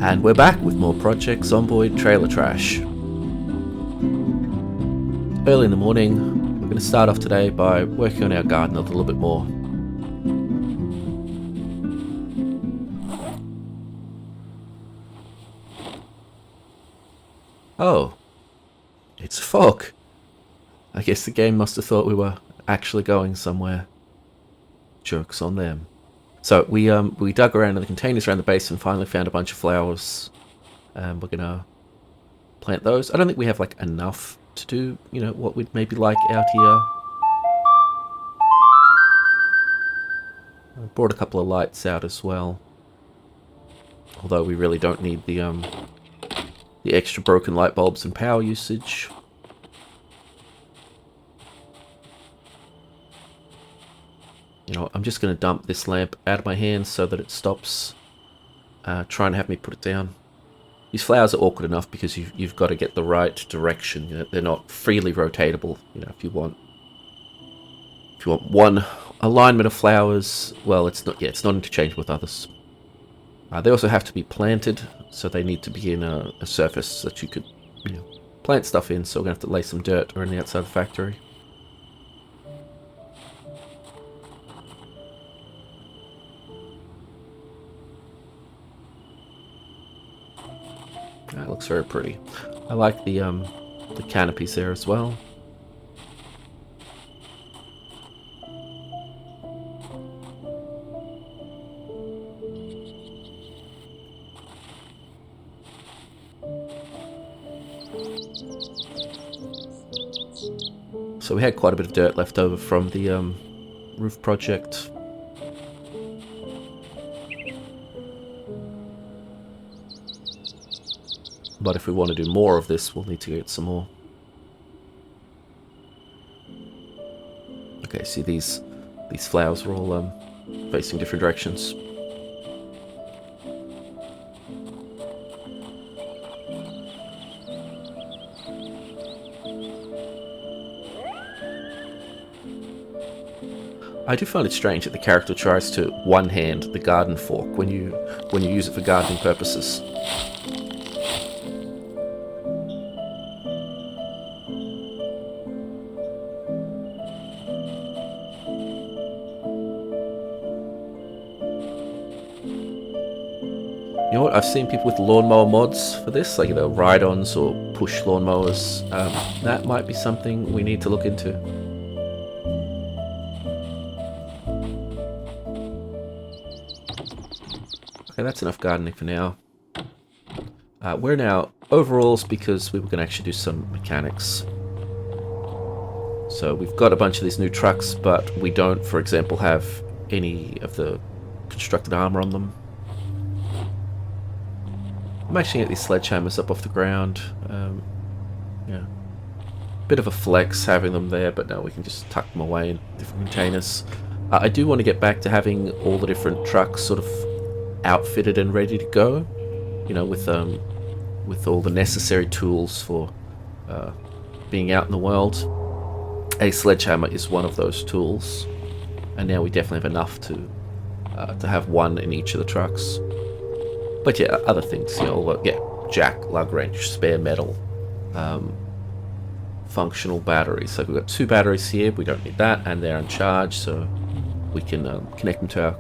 And we're back with more Project Zomboid Trailer Trash. Early in the morning, we're going to start off today by working on our garden a little bit more. Oh, it's fog. I guess the game must have thought we were actually going somewhere. Jokes on them. So we dug around in the containers around the base and finally found a bunch of flowers. We're gonna plant those. I don't think we have like enough to do, what we'd maybe like out here. I brought a couple of lights out as well. Although we really don't need the extra broken light bulbs and power usage. I'm just going to dump this lamp out of my hands so that it stops trying to have me put it down. These flowers are awkward enough because you've got to get the right direction. They're not freely rotatable. If you want one alignment of flowers, well, it's not interchangeable with others. They also have to be planted, so they need to be in a surface that you could plant stuff in. So we're going to have to lay some dirt around the outside of the factory. That looks very pretty. I like the canopies there as well. So we had quite a bit of dirt left over from the roof project. But if we want to do more of this, we'll need to get some more. Okay, see these flowers are all facing different directions. I do find it strange that the character tries to one-hand the garden fork when you use it for gardening purposes. You know what? I've seen people with lawnmower mods for this, like ride-ons or push lawnmowers. That might be something we need to look into. Okay, that's enough gardening for now. We're now overalls because we were going to actually do some mechanics. So we've got a bunch of these new trucks, but we don't, for example, have any of the constructed armor on them. I'm actually going to get these sledgehammers up off the ground. Yeah, bit of a flex having them there, but no, we can just tuck them away in different containers. I do want to get back to having all the different trucks sort of outfitted and ready to go, with all the necessary tools for being out in the world. A sledgehammer is one of those tools, and now we definitely have enough to have one in each of the trucks. But yeah, other things, jack, lug wrench, spare metal, functional batteries. So we've got 2 batteries here, we don't need that, and they're uncharged, so we can connect them to our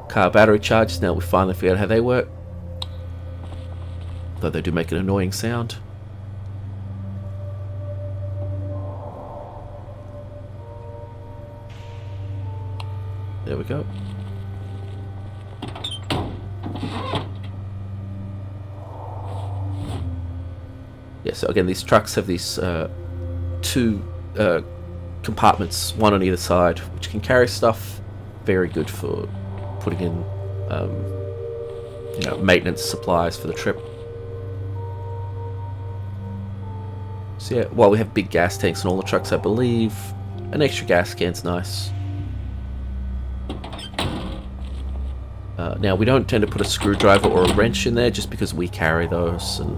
car battery chargers. Now we finally figured out how they work, though they do make an annoying sound. There we go. Yeah, so again, these trucks have these 2 compartments, one on either side, which can carry stuff. Very good for putting in, maintenance supplies for the trip. So yeah, while we have big gas tanks on all the trucks, I believe an extra gas can's nice. Now, we don't tend to put a screwdriver or a wrench in there just because we carry those, and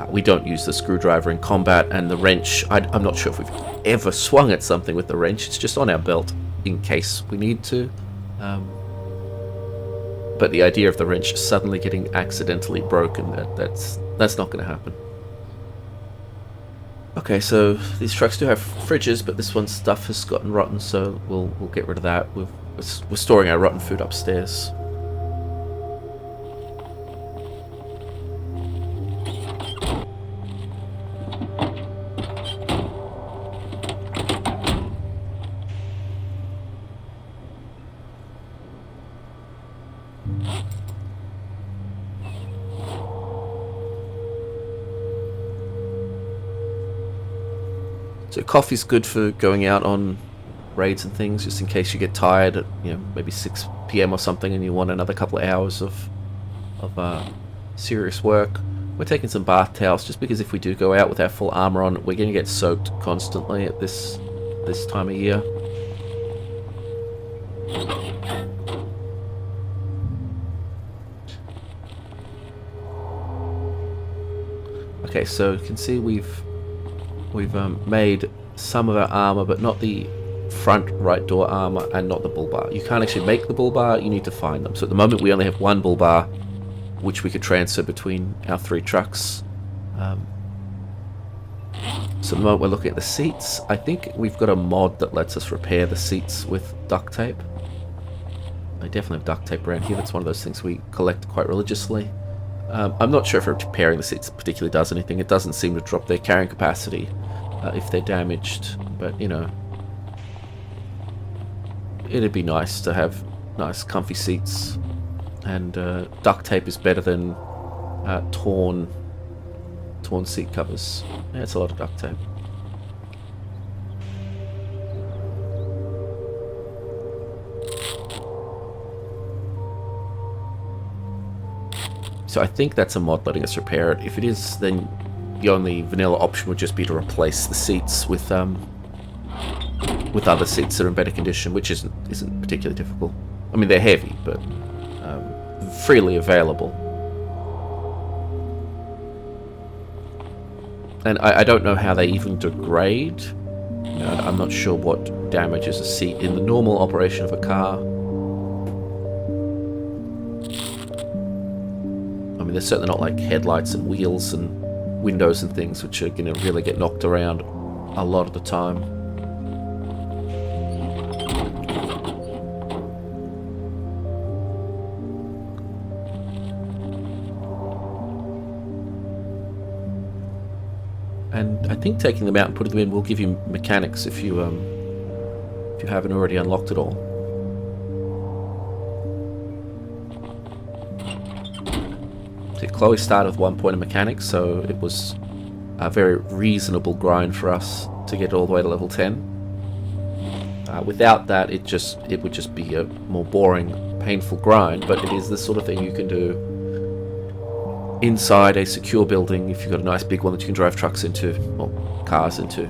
we don't use the screwdriver in combat, and the wrench, I'm not sure if we've ever swung at something with the wrench. It's just on our belt in case we need to. But the idea of the wrench suddenly getting accidentally broken, that's not going to happen. Okay, so these trucks do have fridges, but this one's stuff has gotten rotten, so we'll get rid of that. We're storing our rotten food upstairs. So coffee's good for going out on raids and things, just in case you get tired at, you know, maybe 6 p.m. or something, and you want another couple of hours of serious work. We're taking some bath towels, just because if we do go out with our full armor on, we're going to get soaked constantly at this time of year. Okay, so you can see we've made some of our armor, but not the front right door armor and not the bull bar. You can't actually make the bull bar, you need to find them. So at the moment we only have one bull bar, which we could transfer between our 3 trucks. So at the moment we're looking at the seats. I think we've got a mod that lets us repair the seats with duct tape. I definitely have duct tape around here. That's one of those things we collect quite religiously. I'm not sure if repairing the seats particularly does anything. It doesn't seem to drop their carrying capacity if they're damaged, but you know, it'd be nice to have nice comfy seats, and duct tape is better than torn seat covers. Yeah, it's a lot of duct tape. So I think that's a mod letting us repair it. If it is, then the only vanilla option would just be to replace the seats with other seats that are in better condition, which isn't particularly difficult. I mean, they're heavy, but freely available. And I don't know how they even degrade. I'm not sure what damages a seat in the normal operation of a car. I mean, they're certainly not like headlights and wheels and windows and things, which are going to really get knocked around a lot of the time. And I think taking them out and putting them in will give you mechanics if you haven't already unlocked it all. Chloe started with 1 point of mechanics, so it was a very reasonable grind for us to get all the way to level 10. Without that, it would just be a more boring, painful grind, but it is the sort of thing you can do inside a secure building if you've got a nice big one that you can drive trucks into, or cars into.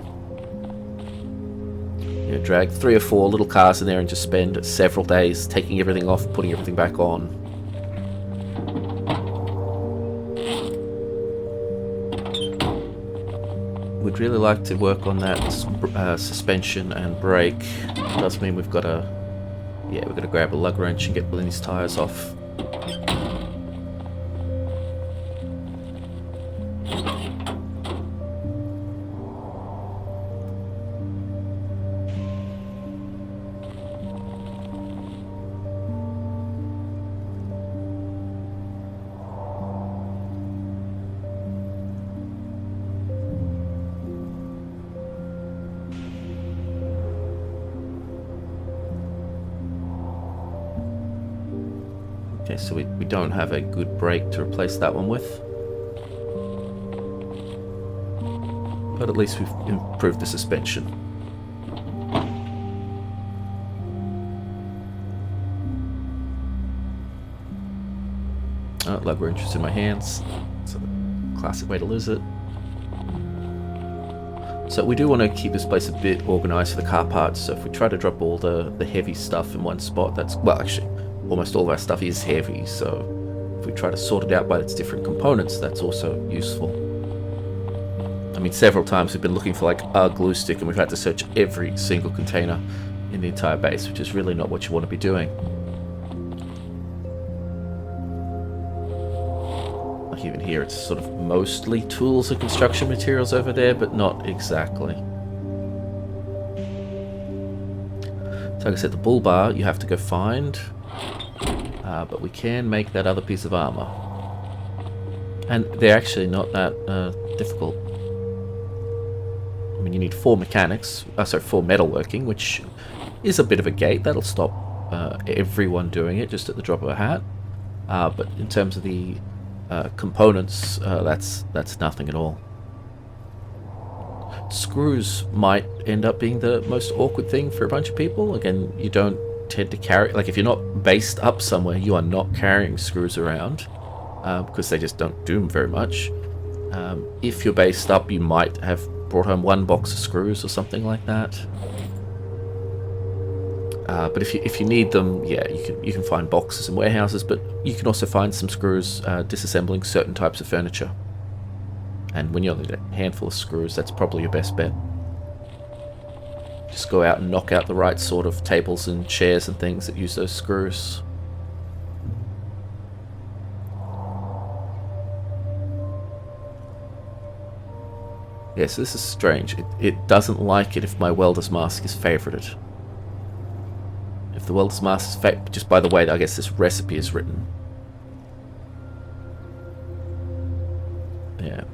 You know, drag 3 or 4 little cars in there and just spend several days taking everything off, putting everything back on. We'd really like to work on that suspension and brake. It does mean we've got to grab a lug wrench and get one of these tires off. Okay, so we don't have a good brake to replace that one with. But at least we've improved the suspension. Oh, lug wrench is in my hands. It's a classic way to lose it. So we do want to keep this place a bit organised for the car parts, so if we try to drop all the heavy stuff in one spot, that's, well, actually, almost all of our stuff is heavy, so if we try to sort it out by its different components, that's also useful. I mean, several times we've been looking for like a glue stick and we've had to search every single container in the entire base, which is really not what you want to be doing. think even here it's sort of mostly tools and construction materials over there, but not exactly. So like I said, the bull bar you have to go find, but we can make that other piece of armor. And they're actually not that difficult. I mean, you need 4 mechanics, sorry, 4 metalworking, which is a bit of a gate. That'll stop everyone doing it just at the drop of a hat. But in terms of the components, that's nothing at all. Screws might end up being the most awkward thing for a bunch of people. Again, you don't tend to carry, like if you're not based up somewhere, you are not carrying screws around because they just don't do very much. If you're based up, you might have brought home 1 box of screws or something like that. But if you need them, yeah, you can find boxes in warehouses, but you can also find some screws disassembling certain types of furniture. And when you only get a handful of screws, that's probably your best bet. Just go out and knock out the right sort of tables and chairs and things that use those screws. Yeah, so this is strange. It doesn't like it if my welder's mask is favorited. If the welder's mask is just by the way, I guess this recipe is written. Yeah.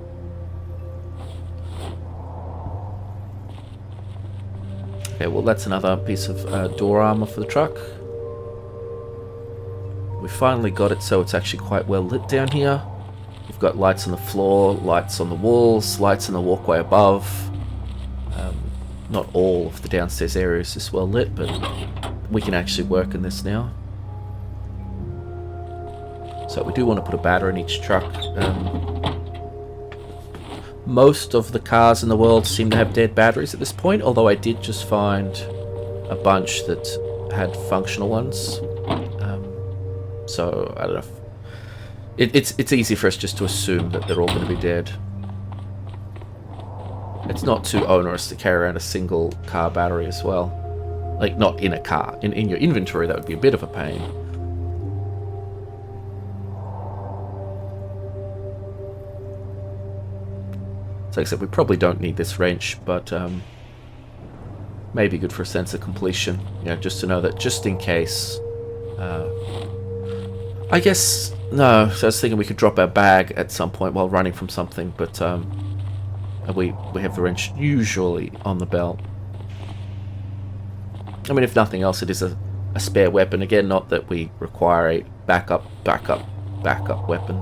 Okay, well that's another piece of door armor for the truck. We finally got it so it's actually quite well lit down here. We've got lights on the floor, lights on the walls, lights in the walkway above. Not all of the downstairs area is this well lit, but we can actually work in this now. So we do want to put a battery in each truck. Most of the cars in the world seem to have dead batteries at this point, although I did just find a bunch that had functional ones. So I don't know if it's easy for us just to assume that they're all going to be dead. It's not too onerous to carry around a single car battery as well. Like, not in a car. In your inventory, that would be a bit of a pain. So like I said, we probably don't need this wrench, but maybe good for a sense of completion. You know, just to know that just in case. I guess, no, so I was thinking we could drop our bag at some point while running from something, but we have the wrench usually on the belt. I mean, if nothing else, it is a spare weapon. Again, not that we require a backup weapon.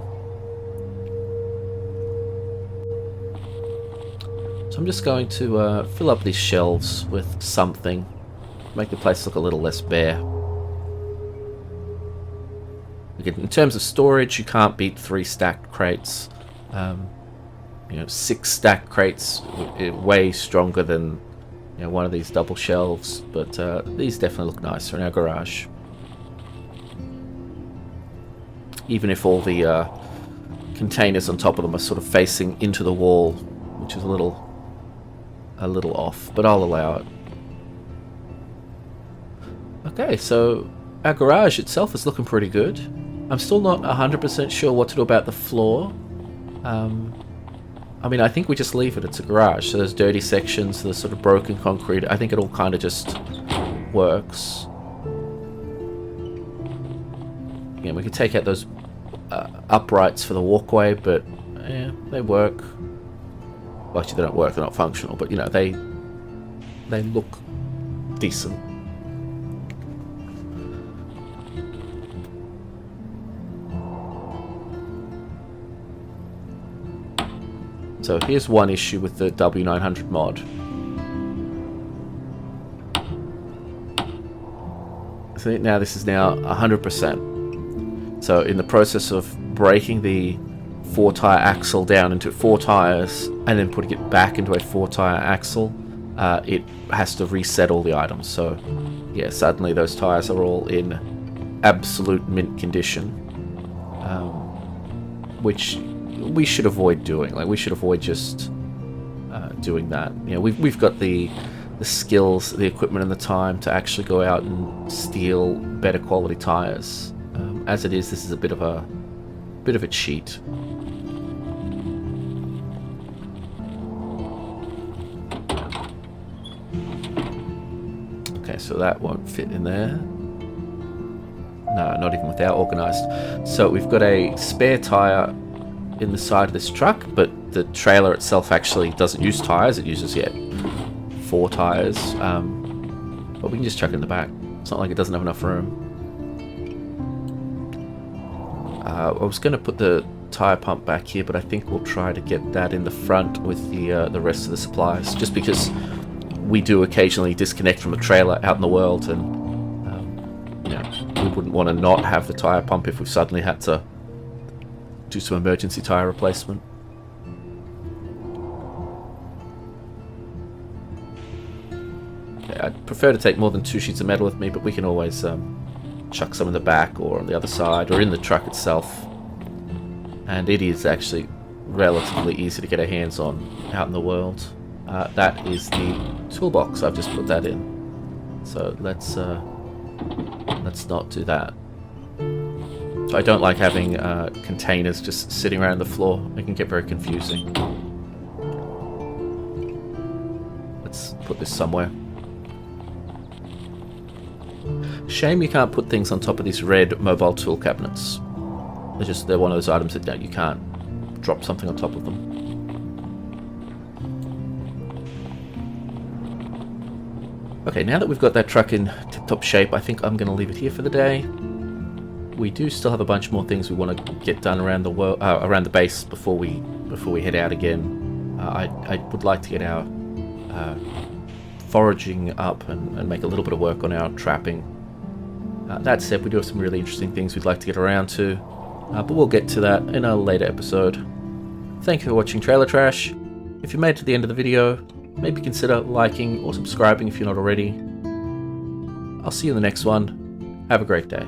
So I'm just going to fill up these shelves with something, make the place look a little less bare. Again, in terms of storage, you can't beat 3 stacked crates. 6 stacked crates way stronger than one of these double shelves, but these definitely look nicer in our garage. Even if all the containers on top of them are sort of facing into the wall, which is a little off, but I'll allow it. Okay, so our garage itself is looking pretty good. I'm still not 100% sure what to do about the floor. I mean, I think we just leave it. It's a garage, so there's dirty sections, there's sort of broken concrete. I think it all kind of just works. Yeah, we could take out those uprights for the walkway, but yeah, they work. Well, actually, they don't work. They're not functional, but they look decent. So here's one issue with the W900 mod. So now this is now 100%. So in the process of breaking the 4-tire axle down into 4 tires and then putting it back into a 4-tire axle, it has to reset all the items. So yeah, suddenly those tires are all in absolute mint condition, which we should avoid doing. Like, we should avoid just doing that. We've got the skills, the equipment, and the time to actually go out and steal better quality tires. As it is, this is a bit of a cheat. so that won't fit in there. No, not even without organised. So we've got a spare tyre in the side of this truck, but the trailer itself actually doesn't use tyres. It uses, 4 tyres. But we can just chuck it in the back. It's not like it doesn't have enough room. I was going to put the tyre pump back here, but I think we'll try to get that in the front with the rest of the supplies, just because we do occasionally disconnect from a trailer out in the world, and we wouldn't want to not have the tyre pump if we suddenly had to do some emergency tyre replacement. Okay, I'd prefer to take more than 2 sheets of metal with me, but we can always chuck some in the back or on the other side or in the truck itself. And it is actually relatively easy to get our hands on out in the world. That is the toolbox. I've just put that in. So let's not do that. So I don't like having containers just sitting around the floor. It can get very confusing. Let's put this somewhere. Shame you can't put things on top of these red mobile tool cabinets. They're one of those items that you can't drop something on top of them. Okay, now that we've got that truck in tip-top shape, I think I'm going to leave it here for the day. We do still have a bunch more things we want to get done around the around the base before we head out again. I would like to get our foraging up and make a little bit of work on our trapping. That said, we do have some really interesting things we'd like to get around to, but we'll get to that in a later episode. Thank you for watching Trailer Trash. If you made it to the end of the video, maybe consider liking or subscribing if you're not already. I'll see you in the next one. Have a great day.